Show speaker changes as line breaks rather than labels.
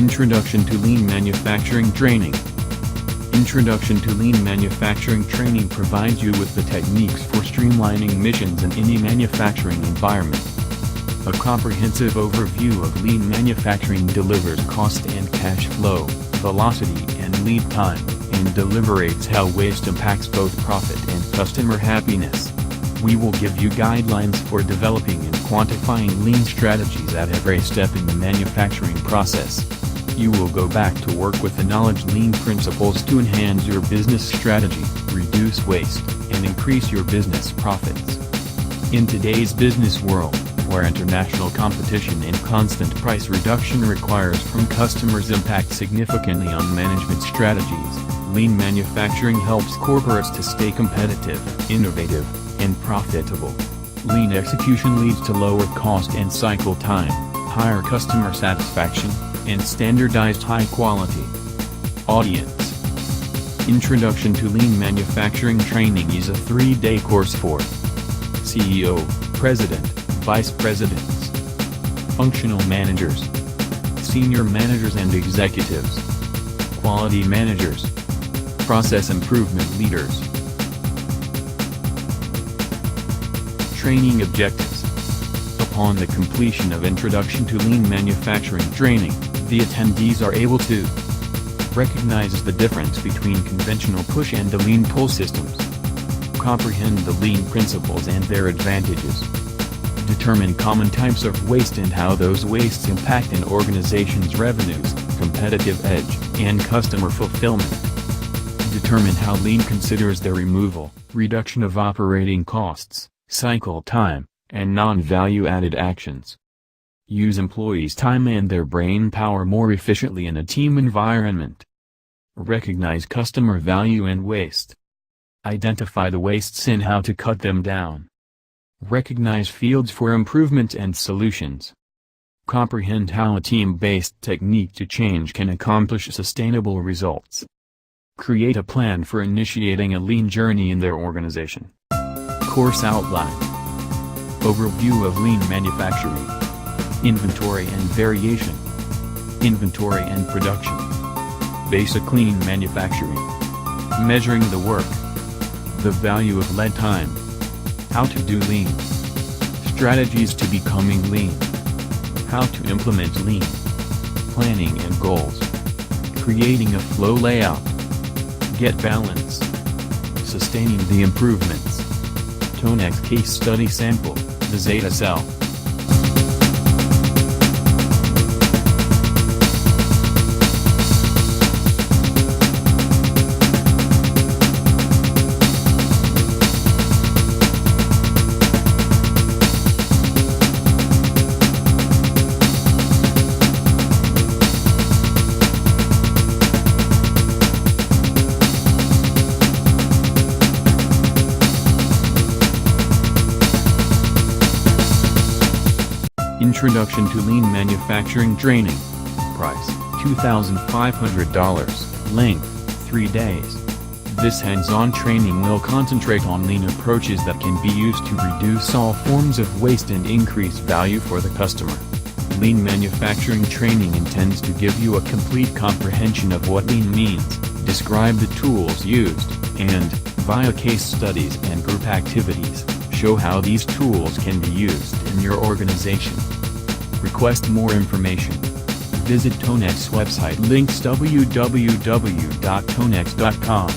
Introduction to Lean Manufacturing Training. Introduction to Lean Manufacturing Training provides you with the techniques for streamlining missions in any manufacturing environment. A comprehensive overview of lean manufacturing delivers cost and cash flow, velocity and lead time, and deliberates how waste impacts both profit and customer happiness. We will give you guidelines for developing and quantifying lean strategies at every step in the manufacturing process. You will go back to work with the knowledge lean principles to enhance your business strategy, reduce waste, and increase your business profits. In today's business world, where international competition and constant price reduction requires from customers impact significantly on management strategies, lean manufacturing helps corporates to stay competitive, innovative, and profitable. Lean execution leads to lower cost and cycle time, higher customer satisfaction, and standardized high-quality audience. Introduction to Lean Manufacturing Training is a 3-day course for CEO, President, Vice Presidents, Functional Managers, Senior Managers and Executives, Quality Managers, Process Improvement Leaders. Training Objectives. Upon the completion of Introduction to Lean Manufacturing Training, the attendees are able to recognize the difference between conventional push and the lean pull systems, comprehend the lean principles and their advantages, determine common types of waste and how those wastes impact an organization's revenues, competitive edge, and customer fulfillment, determine how lean considers the removal, reduction of operating costs, cycle time, and non-value-added actions. Use employees' time and their brain power more efficiently in a team environment. Recognize customer value and waste. Identify the wastes and how to cut them down. Recognize fields for improvement and solutions. Comprehend how a team-based technique to change can accomplish sustainable results. Create a plan for initiating a lean journey in their organization. Course outline. Overview of lean manufacturing. Inventory and variation. Inventory and production. Basic lean manufacturing. Measuring the work. The value of lead time. How to do lean. Strategies to becoming lean. How to implement lean. Planning and goals. Creating a flow layout. Get balance. Sustaining the improvements. Tonex case study sample, the Zeta cell. Introduction to Lean Manufacturing Training. Price, $2,500. Length, 3 days. This hands-on training will concentrate on lean approaches that can be used to reduce all forms of waste and increase value for the customer. Lean manufacturing training intends to give you a complete comprehension of what lean means, describe the tools used, and, via case studies and group activities, show how these tools can be used in your organization. Request more information. Visit Tonex website links www.tonex.com.